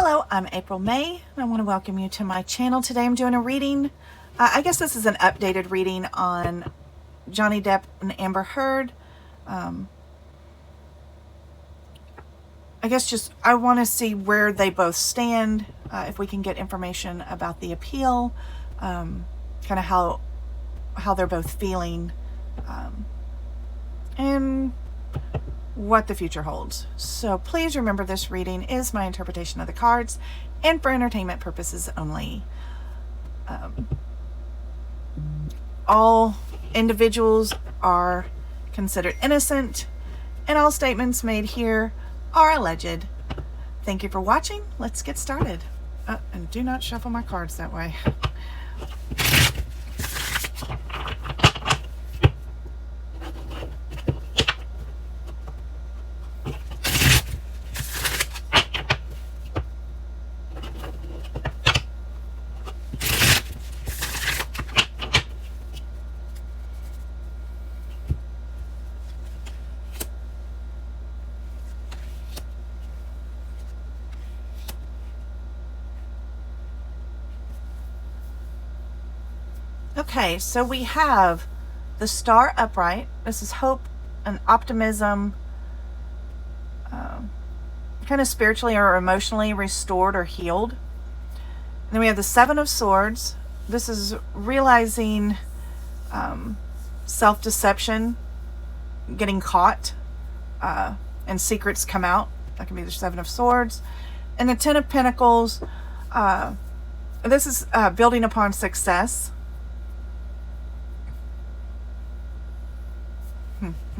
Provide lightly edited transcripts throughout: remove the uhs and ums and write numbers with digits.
Hello, I'm April May, and I want to welcome you to my channel. Today I'm doing a reading. I guess this is an updated reading on Johnny Depp and Amber Heard. I guess just I want to see where they both stand, if we can get information about the appeal, kind of how they're both feeling, and what the future holds. So please remember, this reading is my interpretation of the cards and for entertainment purposes only. All individuals are considered innocent, and all statements made here are alleged. Thank you for watching. Let's get started. And do not shuffle my cards that way. Okay, so we have the Star upright. This is hope and optimism, kind of spiritually or emotionally restored or healed. And then we have the Seven of Swords. This is realizing self-deception, getting caught, and secrets come out. That can be the Seven of Swords. And the Ten of Pentacles, this is building upon success.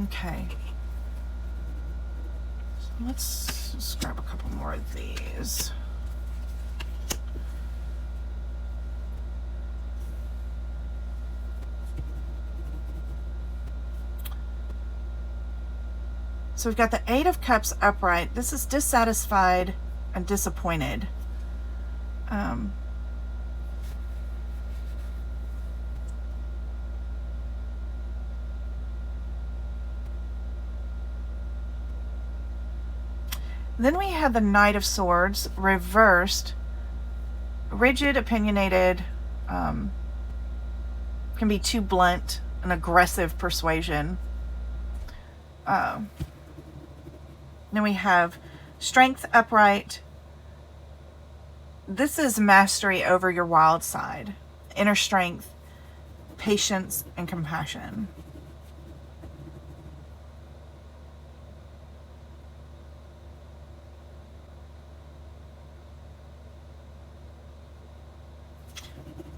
Okay, so let's just grab a couple more of these. So we've got the Eight of Cups upright. This is dissatisfied and disappointed. Then we have the Knight of Swords reversed, rigid, opinionated, can be too blunt, and aggressive persuasion. Then we have Strength upright. This is mastery over your wild side, inner strength, patience, and compassion.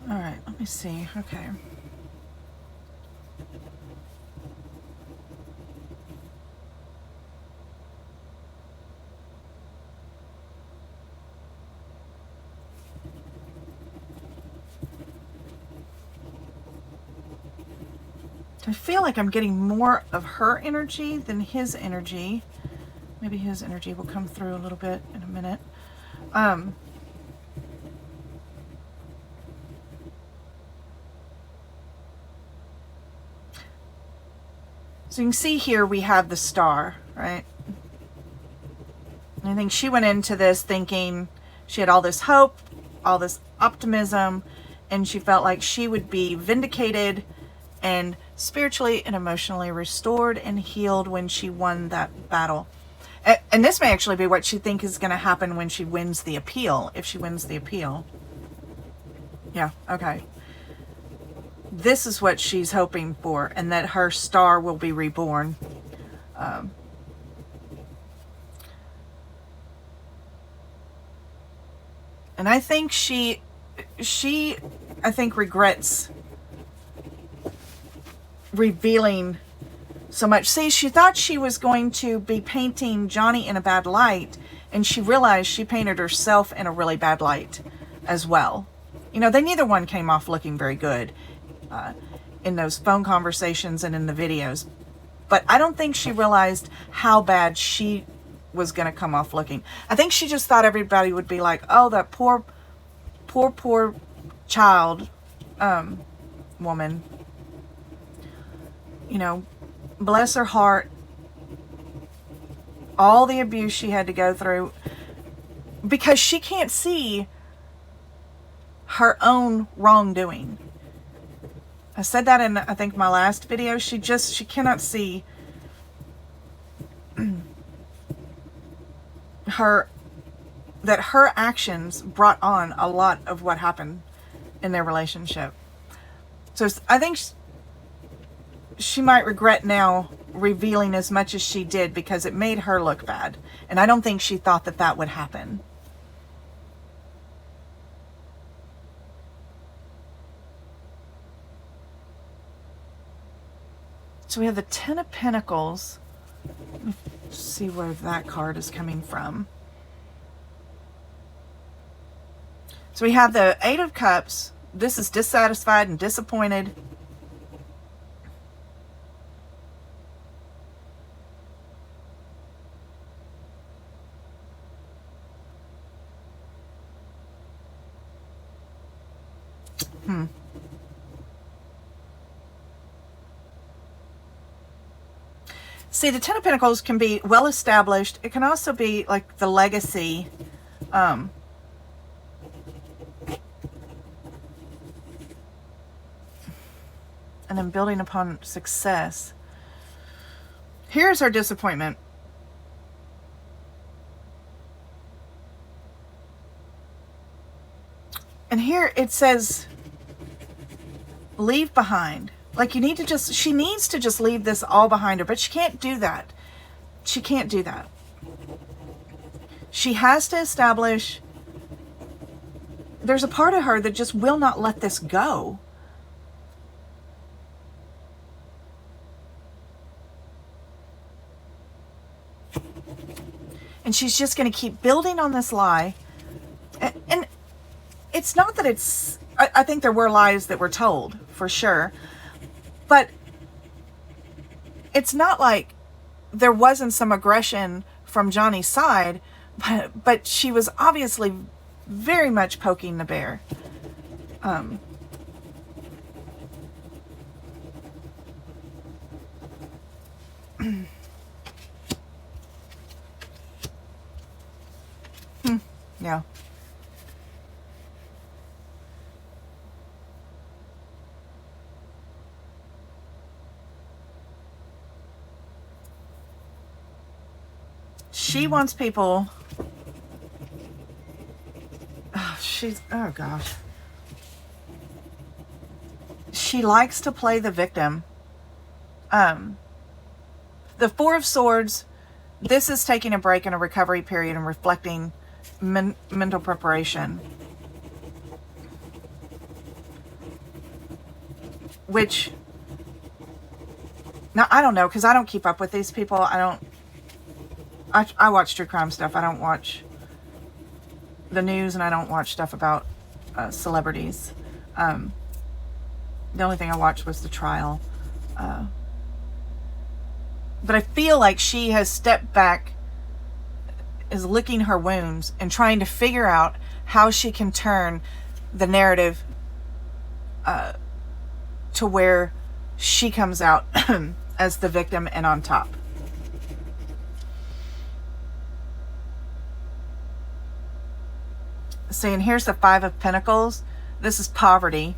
All right, let me see. Okay. I feel like I'm getting more of her energy than his energy. Maybe his energy will come through a little bit in a minute. So you can see here we have the Star, right? And I think she went into this thinking she had all this hope, all this optimism, and she felt like she would be vindicated and spiritually and emotionally restored and healed when she won that battle. And this may actually be what she thinks is going to happen when she wins the appeal, if she wins the appeal. Yeah, okay. This is what she's hoping for, and that her star will be reborn. And I think she regrets revealing so much. See, she thought she was going to be painting Johnny in a bad light, and she realized she painted herself in a really bad light as well. You know, they neither one came off looking very good in those phone conversations and in the videos. But I don't think she realized how bad she was going to come off looking. I think she just thought everybody would be like, oh, that poor child, woman. You know, bless her heart. All the abuse she had to go through. because she can't see her own wrongdoing. I said that in, I think, my last video. She cannot see that her actions brought on a lot of what happened in their relationship. So I think she might regret now revealing as much as she did, because it made her look bad. And I don't think she thought that that would happen. So we have the Ten of Pentacles. Let me see where that card is coming from. So we have the Eight of Cups. This is dissatisfied and disappointed. See, the Ten of Pentacles can be well established. It can also be like the legacy. And then building upon success. Here's our disappointment. And here it says, leave behind. Like, you need to just, she needs to just leave this all behind her, but she can't do that. She can't do that. She has to establish, there's a part of her that just will not let this go. And she's just going to keep building on this lie. And it's not that it's, I think there were lies that were told, for sure. But it's not like there wasn't some aggression from Johnny's side, but she was obviously very much poking the bear. Yeah. She wants people. Oh gosh. She likes to play the victim. The Four of Swords, this is taking a break in a recovery period and reflecting mental preparation. Which, now I don't know, because I don't keep up with these people. I watch true crime stuff. I don't watch the news, and I don't watch stuff about celebrities. The only thing I watched was the trial. But I feel like she has stepped back, is licking her wounds, and trying to figure out how she can turn the narrative to where she comes out as the victim and on top. See, and here's the Five of Pentacles. This is poverty,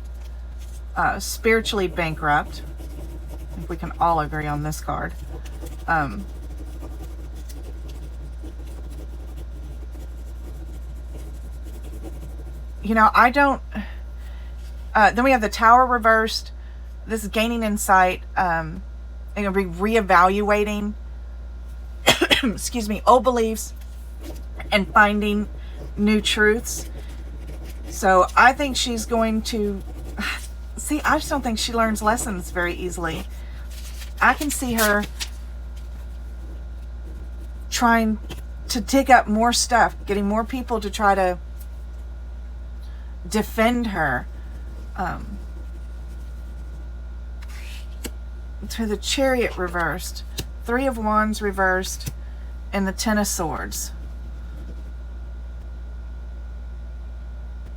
spiritually bankrupt. I think we can all agree on this card. You know, I don't... then we have the Tower reversed. This is gaining insight. And reevaluating, excuse me, old beliefs and finding new truths. So I think she's going to... See, I just don't think she learns lessons very easily. I can see her trying to dig up more stuff, getting more people to try to defend her. To the Chariot reversed, Three of Wands reversed, and the Ten of Swords.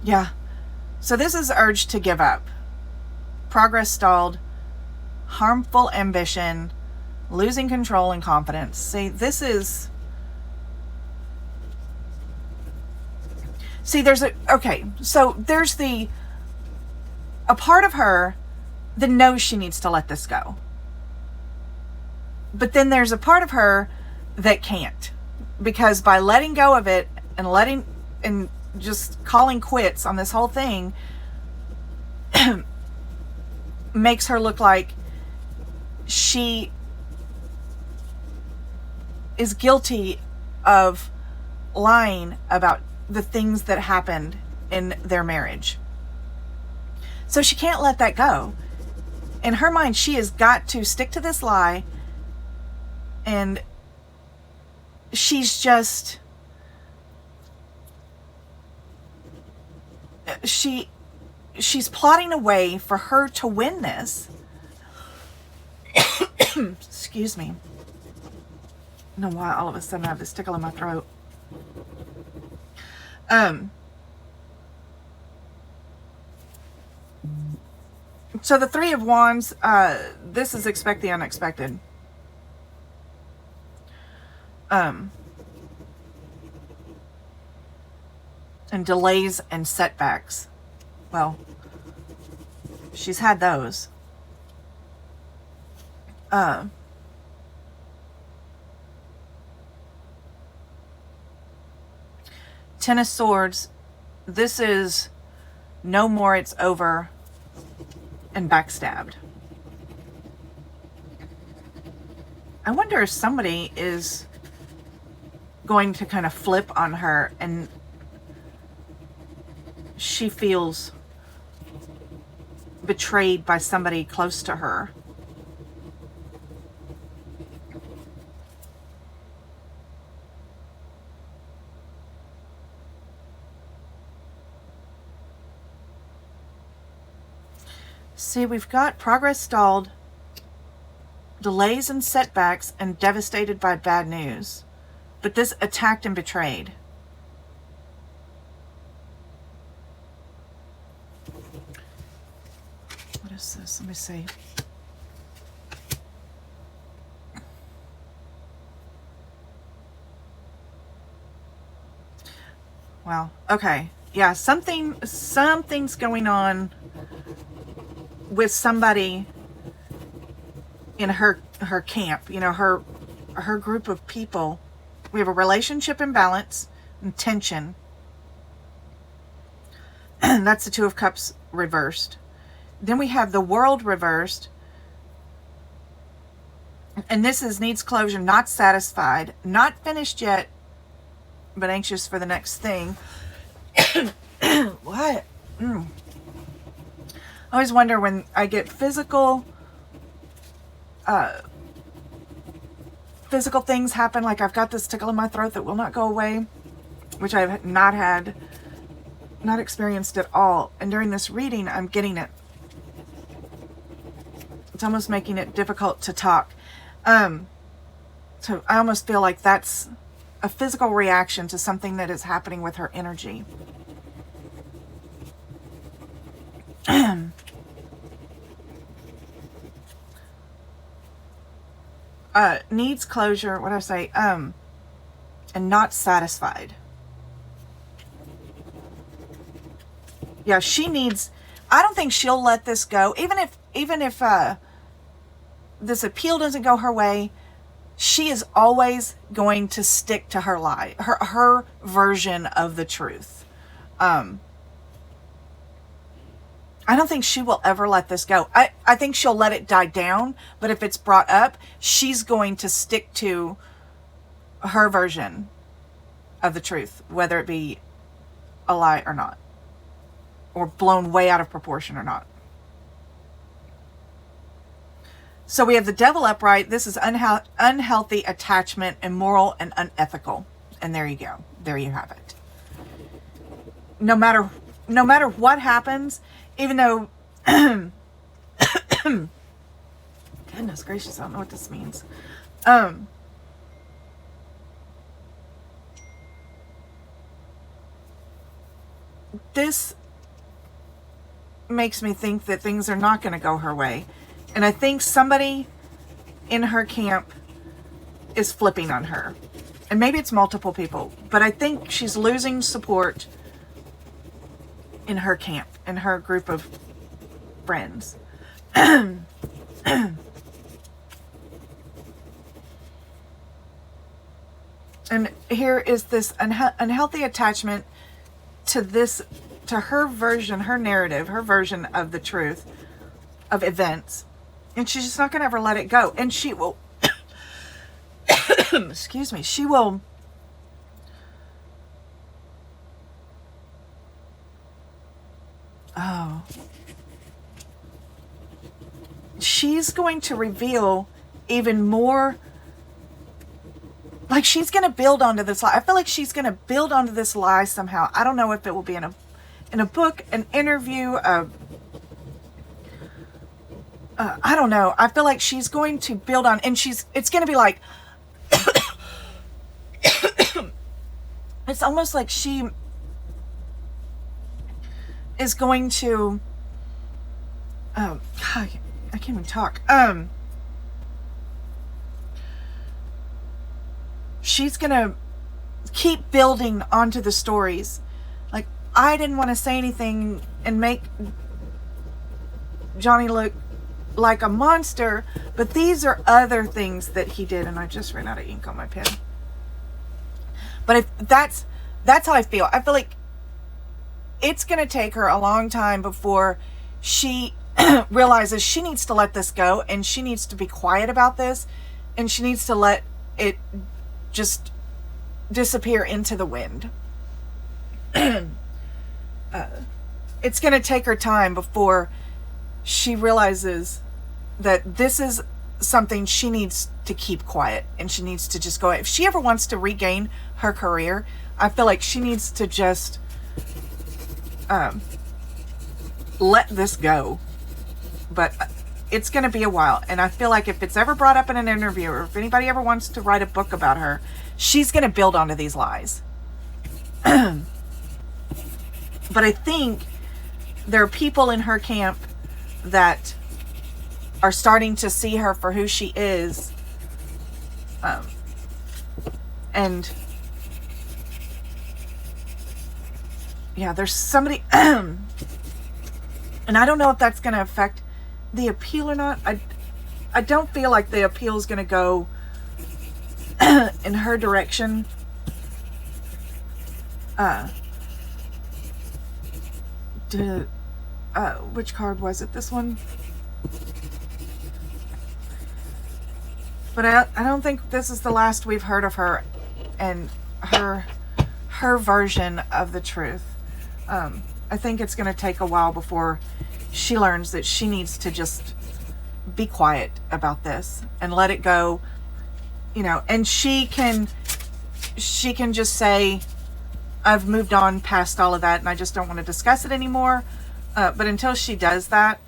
Yeah. So this is urge to give up. Progress stalled. Harmful ambition. Losing control and confidence. See, this is... See, there's a part of her that knows she needs to let this go. But then there's a part of her that can't, because by letting go of it and just calling quits on this whole thing makes her look like she is guilty of lying about the things that happened in their marriage. So she can't let that go. In her mind, she has got to stick to this lie, and she's plotting a way for her to win this. Excuse me. I don't know why all of a sudden I have this tickle in my throat. So the Three of Wands, this is expect the unexpected. And delays and setbacks. Well, she's had those. Ten of Swords, this is no more, it's over, and backstabbed. I wonder if somebody is going to kind of flip on her and she feels betrayed by somebody close to her. See, we've got progress stalled, delays and setbacks, and devastated by bad news. But this attacked and betrayed. What is this? Let me see. Wow. Okay. Yeah, something's going on with somebody in her camp, you know, her group of people. We have a relationship imbalance and tension. That's the Two of Cups reversed. Then we have the World reversed. And this is needs closure, not satisfied, not finished yet, but anxious for the next thing. What? I always wonder when I get physical things happen, like I've got this tickle in my throat that will not go away, which I've not experienced at all. And during this reading, I'm getting it. It's almost making it difficult to talk. So I almost feel like that's a physical reaction to something that is happening with her energy. Needs closure, what did I say? And not satisfied. Yeah, she needs, I don't think she'll let this go. Even if this appeal doesn't go her way, she is always going to stick to her lie, her version of the truth. I don't think she will ever let this go. I think she'll let it die down, but if it's brought up, she's going to stick to her version of the truth, whether it be a lie or not, or blown way out of proportion or not. So we have the Devil upright. This is unhealthy attachment, immoral and unethical. And there you go. There you have it. No matter what happens, even though, goodness gracious, I don't know what this means. This makes me think that things are not going to go her way. And I think somebody in her camp is flipping on her. And maybe it's multiple people, but I think she's losing support in her camp, in her group of friends. And here is this unhealthy attachment to this, to her version, her narrative, her version of the truth of events. And she's just not going to ever let it go. And she will, excuse me, she will, she's going to reveal even more. Like, she's going to build onto this lie. I feel like she's going to build onto this lie somehow. I don't know if it will be in a book, an interview, I don't know. I feel like she's going to build on, and it's going to be like, it's almost like she is going to, God, I can't even talk. She's going to keep building onto the stories. Like, I didn't want to say anything and make Johnny look like a monster, but these are other things that he did. And I just ran out of ink on my pen. But if that's how I feel. I feel like it's going to take her a long time before she realizes she needs to let this go, and she needs to be quiet about this, and she needs to let it just disappear into the wind. It's going to take her time before she realizes that this is something she needs to keep quiet, and she needs to just go. If she ever wants to regain her career, I feel like she needs to just let this go. But it's going to be a while. And I feel like if it's ever brought up in an interview, or if anybody ever wants to write a book about her, she's going to build onto these lies. But I think there are people in her camp that are starting to see her for who she is. And yeah, there's somebody, and I don't know if that's going to affect the appeal or not. I don't feel like the appeal is going to go in her direction. Which card was it? This one? But I don't think this is the last we've heard of her and her version of the truth. I think it's going to take a while before she learns that she needs to just be quiet about this and let it go, you know, and she can just say, I've moved on past all of that and I just don't want to discuss it anymore. But until she does that,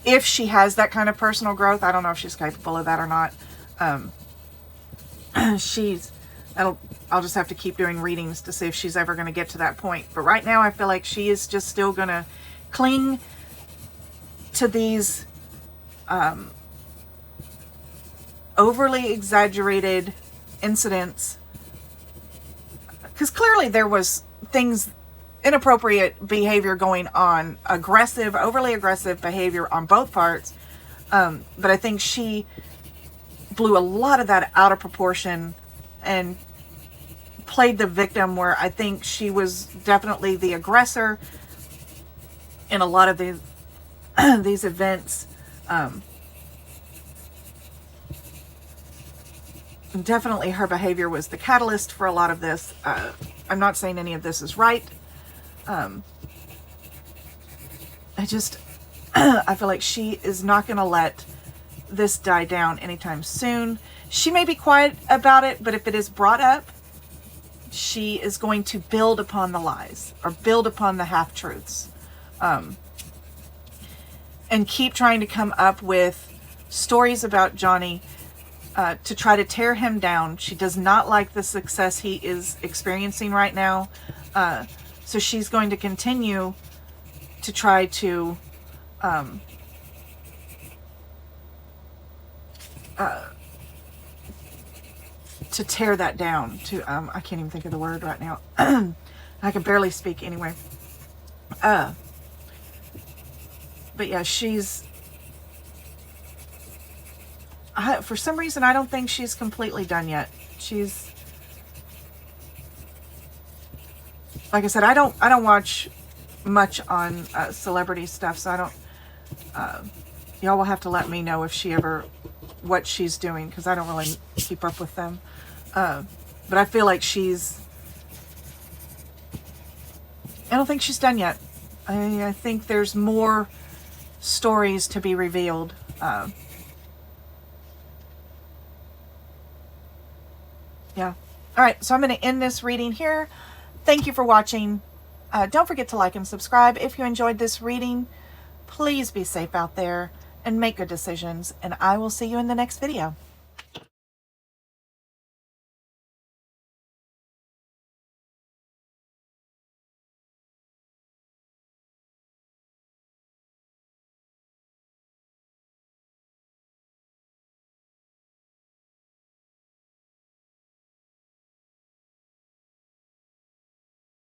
if she has that kind of personal growth, I don't know if she's capable of that or not. I'll just have to keep doing readings to see if she's ever going to get to that point. But right now, I feel like she is just still going to cling to these overly exaggerated incidents. Because clearly there was inappropriate behavior going on, overly aggressive behavior on both parts. But I think she blew a lot of that out of proportion and played the victim, where I think she was definitely the aggressor in a lot of these events. Definitely her behavior was the catalyst for a lot of this. I'm not saying any of this is right. I feel like she is not going to let this die down anytime soon. She may be quiet about it, but if it is brought up, she is going to build upon the lies or build upon the half-truths, and keep trying to come up with stories about Johnny to try to tear him down. She does not like the success he is experiencing right now. So she's going to continue to try to tear that down. I can't even think of the word right now. I can barely speak anyway. But yeah, for some reason, I don't think she's completely done yet. She's, like I said, I don't watch much on celebrity stuff, so I don't, y'all will have to let me know if she ever, what she's doing, because I don't really keep up with them. But I feel like I don't think she's done yet. I think there's more stories to be revealed. Yeah. All right, so I'm going to end this reading here. Thank you for watching. Don't forget to like and subscribe. If you enjoyed this reading, please be safe out there and make good decisions. And I will see you in the next video.